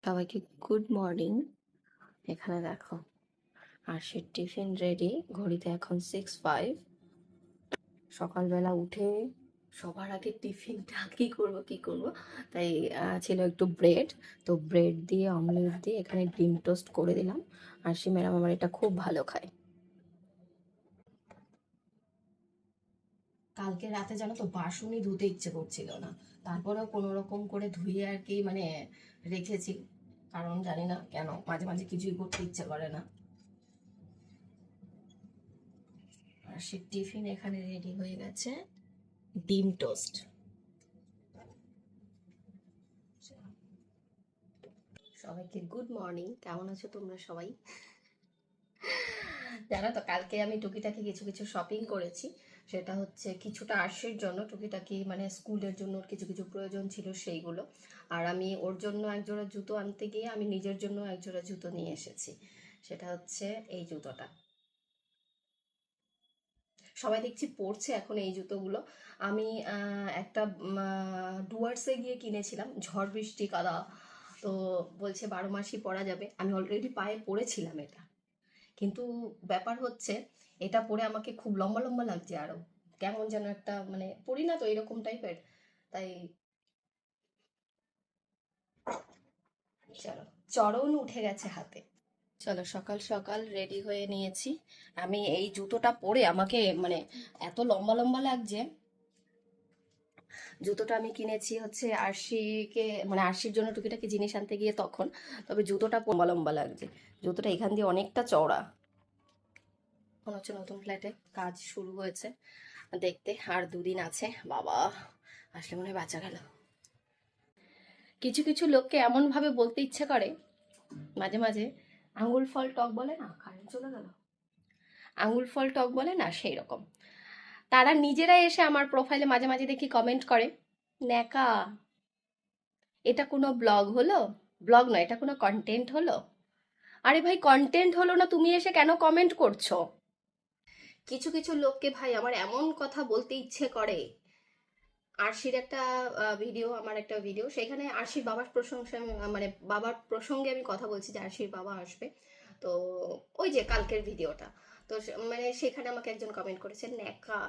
সবাইকে good morning. এখানে দেখো আরশির টিফিন রেডি, ঘড়িতে এখন 6:05। সকালবেলা উঠে সবার আগে টিফিনটা কি করব তাই ছিল একটু ব্রেড। তো ব্রেড দিয়ে অমলেট দিয়ে এখানে ডিম টোস্ট করে দিলাম। আরশি ম্যাডাম আমার এটা খুব ভালো খায়। কালকে রাতে জানো তো বাসনই ধুতে ইচ্ছে করছিল না, তারপরেও কোনো রকম করে ধুয়ে আর কি মানে রেখেছি, কারণ জানি না কেন মাঝে মাঝে কিছুই করতে ইচ্ছে করে না। আর সে টিফিন এখানে রেডি হয়ে গেছে, ডিম টোস্ট। সবাইকে গুড মর্নিং, কেমন আছো তোমরা সবাই? জানো তো কালকে আমি টুকিটাকি কিছু কিছু শপিং করেছি। সেটা হচ্ছে কিছুটা আর্শের জন্য, টুকিটাকি মানে স্কুলের জন্য ওর কিছু কিছু প্রয়োজন ছিল সেইগুলো। আর আমি ওর জন্য একজোড়া জুতো আনতে গিয়ে আমি নিজের জন্য একজোড়া জুতো নিয়ে এসেছি। সেটা হচ্ছে এই জুতোটা। সবাই দেখছি পরছে এখন এই জুতোগুলো। আমি একটা ডুয়ার্সে গিয়ে কিনেছিলাম, ঝড় বৃষ্টি কাদা, তো বলছে 12 মাসই পরা যাবে। আমি অলরেডি পায়ে পরেছিলাম এটা, কিন্তু ব্যাপার হচ্ছে এটা পরে আমাকে খুব লম্বা লম্বা লাগছে, আরো কেমন যেন একটা মানে পরি না তো এরকম টাইপের। তাই চলো, চরণ উঠে গেছে হাতে। চলো সকাল সকাল রেডি হয়ে নিয়েছি। আমি এই জুতোটা পরে আমাকে মানে এত লম্বা লম্বা লাগছে। জুতোটা আমি কিনেছি হচ্ছে আরশিকে মানে আরশির জন্য টুকিটাকি জিনিস আনতে গিয়ে তখন, তবে জুতোটা লম্বা লম্বা লাগছে। জুতোটা এখান দিয়ে অনেকটা চওড়া। মনে হচ্ছে নতুন ফ্ল্যাটে কাজ শুরু হয়েছে দেখতে, আর দুদিন আছে, বাবা আসলে মনে হয় বাঁচা গেল। কিছু কিছু লোককে এমন ভাবে বলতে ইচ্ছে করে মাঝে মাঝে, আঙুল ফল টক বলে না, কারেন্ট চলে গেল, আঙুল ফল টক বলে না সেই রকম। তারা নিজেরাই এসে আমার প্রোফাইলে মাঝে মাঝে দেখি কমেন্ট করে, ন্যাকা, এটা কোনো ব্লগ হলো? ব্লগ নয়, এটা কোনো কন্টেন্ট হলো? আরে ভাই কন্টেন্ট হলো না, তুমি এসে কেন কমেন্ট করছো? কিছু কিছু লোককে ভাই আমার এমন কথা বলতে ইচ্ছে করে। আরশির একটা ভিডিও, আমার একটা ভিডিও, সেখানে আরশির বাবার প্রশংসা মানে বাবার প্রসঙ্গে আমি কথা বলছি যে আরশির বাবা আসবে। তো ওই যে কালকের ভিডিওটা, তো মানে সেখানে আমাকে একজন কমেন্ট করেছে ন্যাকা।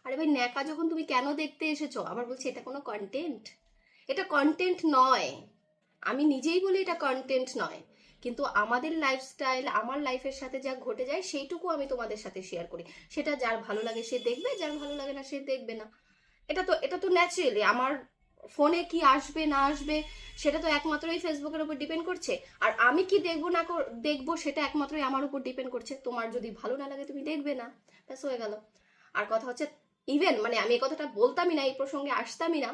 আরে ভাই ন্যাকা যখন তুমি কেন দেখতে এসেছো? আবার বলছি এটা কোনো কন্টেন্ট? এটা কন্টেন্ট নয়, আমি নিজেই বলি এটা কন্টেন্ট নয়, কিন্তু আমাদের লাইফস্টাইল, আমার লাইফের সাথে যা ঘটে যায় সেইটুকু আমি তোমাদের সাথে শেয়ার করি। সেটা যার ভালো লাগে সে দেখবে, যার ভালো লাগে না সে দেখবে না। এটা তো ন্যাচারালি আমার ফোনে কি আসবে না আসবে সেটা তো একমাত্রই ফেসবুকের উপর ডিপেন্ড করছে। আর আমি কি দেখবো না দেখবো সেটা একমাত্রই আমার উপর ডিপেন্ড করছে। তোমার যদি ভালো না লাগে তুমি দেখবে না, ব্যাস হয়ে গেল। আর কথা হচ্ছে ইভেন মানে আমি এই কথাটা বলতামই না, এই প্রসঙ্গে আসতামই না,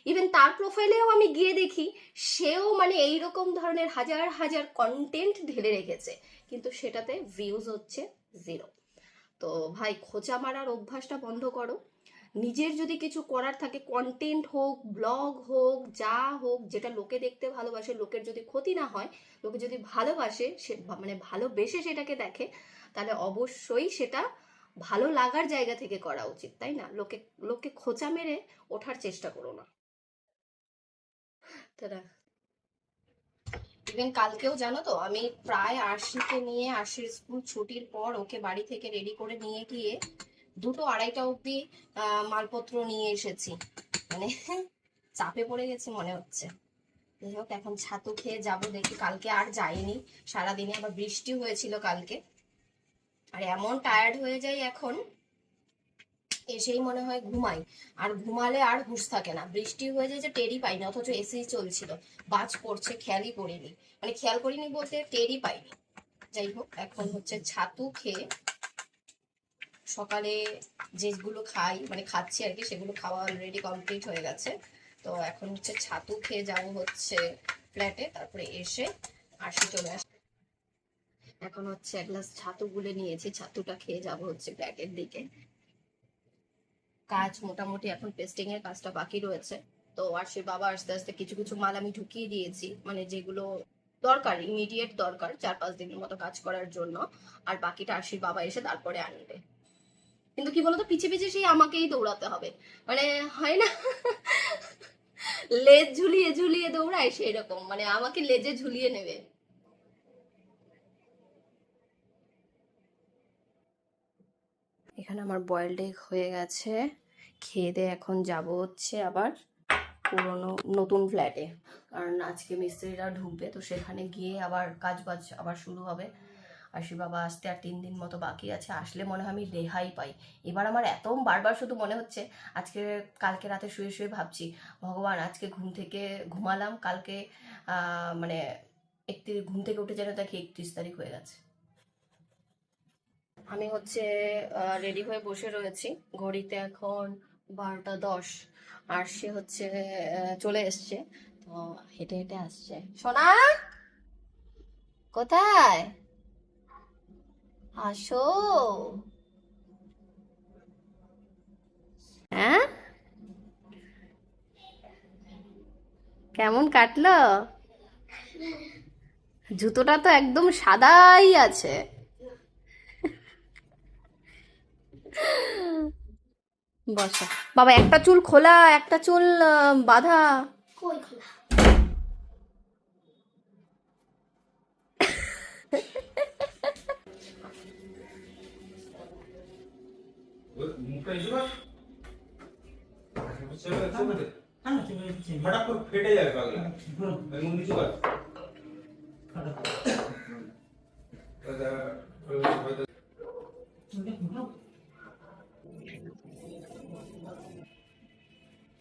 ইভেন তার প্রোফাইলেও আমি গিয়ে দেখি সেও মানে এইরকম ধরনের হাজার হাজার কন্টেন্ট ঢেলে রেখেছে, কিন্তু সেটাতে ভিউজ হচ্ছে 0। তো ভাই খোঁচা মারার অভ্যাসটা বন্ধ করো। নিজের যদি কিছু করার থাকে, কন্টেন্ট হোক, ব্লগ হোক, যা হোক, যেটা লোকে দেখতে ভালোবাসে, লোকের যদি ক্ষতি না হয়, লোকে যদি ভালোবাসে, সে মানে ভালোবেসে সেটাকে দেখে, তাহলে অবশ্যই সেটা ভালো লাগার জায়গা থেকে করা উচিত, তাই না? লোককে খোঁচা মেরে ওঠার চেষ্টা করো না। তারা ইভেন কালকেও জানো তো আমি প্রায় আরশিকে নিয়ে, আরশির স্কুল ছুটির পর ওকে বাড়ি থেকে রেডি করে নিয়ে গিয়ে 2-2-2:30 অব্দি মালপত্র নিয়ে এসেছি, মানে চাপে পড়ে গেছি মনে হচ্ছে। যাই হোক এখন ছাতু খেয়ে যাবো, দেখি কালকে আর যাইনি, সারাদিনে আবার বৃষ্টি হয়েছিল কালকে, আর এমন টায়ার্ড হয়ে যাই এখন, এসেই মনে হয় ঘুমাই, আর ঘুমালে আর হুঁশ থাকে না, বৃষ্টি হয়ে যায় যে টেরই পাইনি, অথচ এসি চলছিল, বাজ পড়ছে খেয়ালই করিনি, মানে খেয়াল করিনি বলতে টেরই পাইনি। যাই হোক এখন হচ্ছে ছাতু খেয়ে, সকালে যেগুলো খাই মানে খাচ্ছি আর কি, সেগুলো খাওয়া অলরেডি কমপ্লিট হয়ে গেছে। তো এখন হচ্ছে ছাতু খেয়ে যাবো হচ্ছে ফ্ল্যাটে, তারপরে এসে আসি চলে আসি। এখন হচ্ছে এক গ্লাস ছাতু গুলে নিয়েছি, ছাতুটা খেয়ে যাব হচ্ছে ফ্ল্যাটের দিকে। কাজ মোটামুটি এখন পেস্টিং এর কাজটা বাকি রয়েছে। তো আরশির বাবা আস্তে আস্তে কিছু কিছু মাল আমি ঢুকিয়ে দিয়েছি, মানে যেগুলো দরকার, ইমিডিয়েট দরকার 4-5 দিনের মতো কাজ করার জন্য, আর বাকিটা আরশির বাবা এসে তারপরে আনবে। কিন্তু কি বলতো পিছে পিছে সেই আমাকেই দৌড়াতে হবে, মানে হয় না লেজ ঝুলিয়ে ঝুলিয়ে দৌড়ায় সেই রকম, মানে আমাকে লেজে ঝুলিয়ে নেবে। এখানে আমার বয়েলড এগ হয়ে গেছে, খেয়ে দিয়ে এখন যাব হচ্ছে আবার পুরোনো নতুন ফ্ল্যাটে, কারণ আজকে মিস্ত্রিরা ঢুকবে, তো সেখানে গিয়ে আবার কাজ বাজ আবার শুরু হবে। আশি বাবা আসতে আর 3 দিন মতো বাকি আছে, আসলে মনে হয় আমি রেহাই পাই। এবার আমার এত বারবার শুধু মনে হচ্ছে, আজকে কালকে রাতে শুয়ে শুয়ে ভাবছি, ভগবান আজকে ঘুম থেকে ঘুমালাম, কালকে মানে ঘুম থেকে উঠে যেন দেখি 31 তারিখ হয়ে গেছে। আমি হচ্ছে রেডি হয়ে বসে রয়েছি, ঘড়িতে এখন 12টা 10, আর সে হচ্ছে চলে এসছে, তো হেঁটে হেঁটে আসছে। সোনা কোথায়, আসো। হ্যাঁ, কেমন কাটলো? জুতোটা তো একদম সাদাই আছে। বসো বাবা, একটা চুল খোলা একটা চুল বাঁধা। কই খোলা? फटाफट फेटे जाए पागल मुंह नीचे कर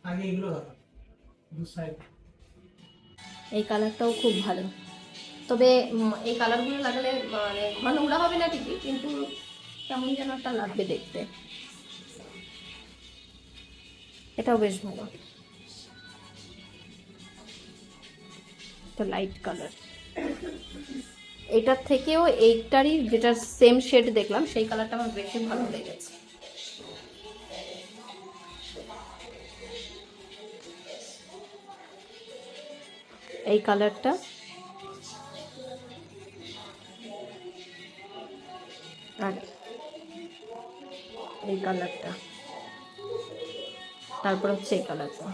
आगे এগুলো দু সাইড। এই কালারটাও খুব ভালো, তবে এই কালারগুলো লাগালে মানে ঘন নোংরা হবে না ঠিকই, কিন্তু কেমন যেন একটা লাগবে দেখতে। এটাও বেশ ভালো, তো লাইট কালার। এটার থেকেও এইটারই যেটা সেম শেড দেখলাম, সেই কালারটা আমার বেশি ভালো লেগেছে। এই কালারটা আর এই কালারটা, তারপর হচ্ছে এই কালারটা।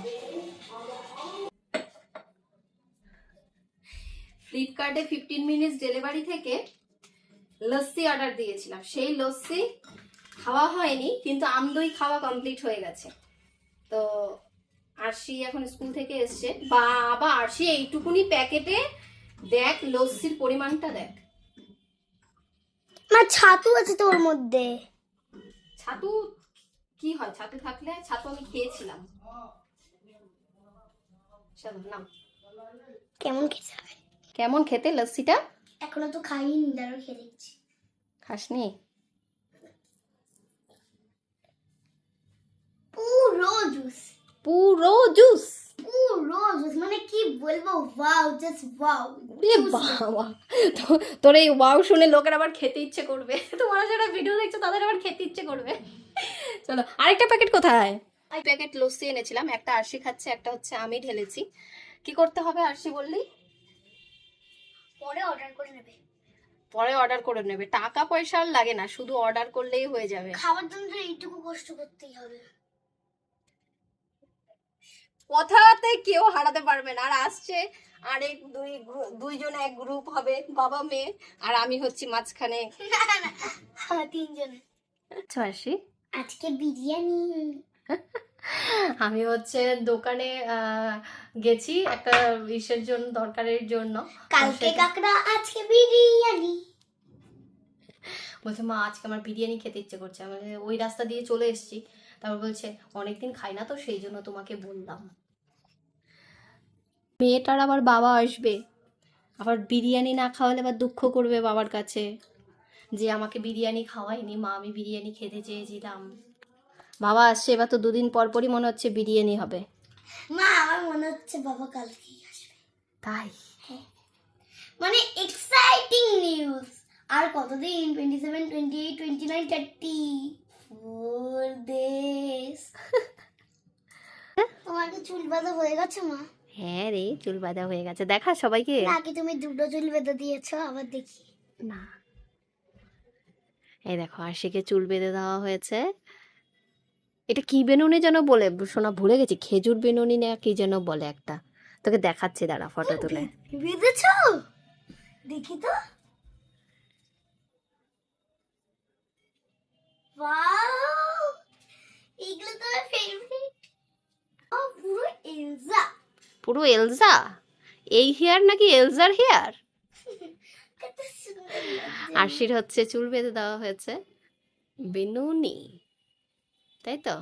ফ্লিপকার্টে 15 মিনিটস ডেলিভারি থেকে লস্যি অর্ডার দিয়েছিলাম, সেই লস্যি খাওয়া হয়নি, কিন্তু আমদই খাওয়া কমপ্লিট হয়ে গেছে। তো আরশি এখন স্কুল থেকে এসছে, বাবা আরশি এইটুকুনি প্যাকেটে দেখ লস্যির পরিমাণটা দেখ। মা ছাতু আছে তো ওর মধ্যে। ছাতু কি হয়? ছাতু থাকলে, ছাতু আমি খেয়েছিলাম। নাম কেমন খেতে হবে? কেমন খেতে লস্যিটা? এখনো তো খাইনি, দাঁড়ো খেয়ে দেখছি। খাসনি? পুরো জুস, পুরো জুস। পুরো জুস, মানে কি বলবো, ওয়াও, জাস্ট ওয়াও। বাবা, তোর এই ওয়াও শুনে লোকের আবার খেতে ইচ্ছে করবে, তোমরা যারা ভিডিও দেখছো তাদের আবার খেতে ইচ্ছে করবে। চলো, আরেকটা প্যাকেট কোথায়? এই প্যাকেট লস্যি এনেছিলাম, একটা আরশি খাচ্ছে, একটা হচ্ছে আমি ঢেলেছি। কি করতে হবে আরশি বললি? পরে অর্ডার করে নেবে। পরে অর্ডার করে নেবে, টাকা পয়সা আর লাগে না, শুধু অর্ডার করলেই হয়ে যাবে। খাবার জন্য তো এইটুকু কষ্ট করতেই হবে। কথাতে কেউ হারাতে পারবে না। আর আসছে আরেক দুইজন এক গ্রুপ হবে, বাবা মেয়ে, আর আমি হচ্ছি মাঝখানে। তিনজন। আসি আজকে বিরিয়ানি। আমি হচ্ছে দোকানে গেছি একটা ইসের জন্য, দরকারের জন্য। কালকে কাকড়া, আজকে বিরিয়ানি। বলছে মা আজকে আমার বিরিয়ানি খেতে ইচ্ছে করছে। আমি ওই রাস্তা দিয়ে চলে এসেছি, তারপর বলছে অনেকদিন খাই না তো, সেই জন্য তোমাকে বললাম। মেয়েটার আবার বাবা আসবে, আবার বিরিয়ানি না খাওয়ালে আবার দুঃখ করবে বাবার কাছে যে আমাকে বিরিয়ানি খাওয়ায়নি মা, আমি বিরিয়ানি খেতে চেয়েছিলাম। বাবা আসছে, এবার তো 2 দিন পর পরই মনে হচ্ছে বিরিয়ানি হবে। মা আমার মনে হচ্ছে বাবা কালকেই আসবে। তাই? মানে এক্সাইটিং নিউজ। আর কতদিন? 27, 28, 29, 30, 4 days। তোমার কি চুল বাঁধা হয়ে গেছে মা? হ্যাঁ রে, চুল বাঁধা হয়ে গেছে, দেখা সবাইকে। নাকি তুমি দুটো চুল বেঁধে দিয়েছো? আবার দেখি। না, এই দেখো আশিকে চুল বেঁধে দেওয়া হয়েছে, এটা কি বেনুনি যেন বলে শোনা, ভুলে গেছি, খেজুর বেনুনি না কি যেন বলে একটা, তোকে দেখাচ্ছি দাঁড়া ফটো তুলে। বেঁধেছ? দেখি তো। ওয়াও, এগুলো তো আমার ফেভারিট। পুরো এলজা। পুরো এলজা? এই হেয়ার নাকি এলজার হেয়ার? কত সুন্দর লাগছে। আরশির হচ্ছে চুল বেঁধে দেওয়া হয়েছে বেনুনি, তাই তো?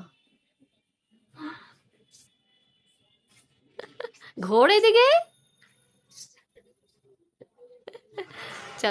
ঘোর এদিকে।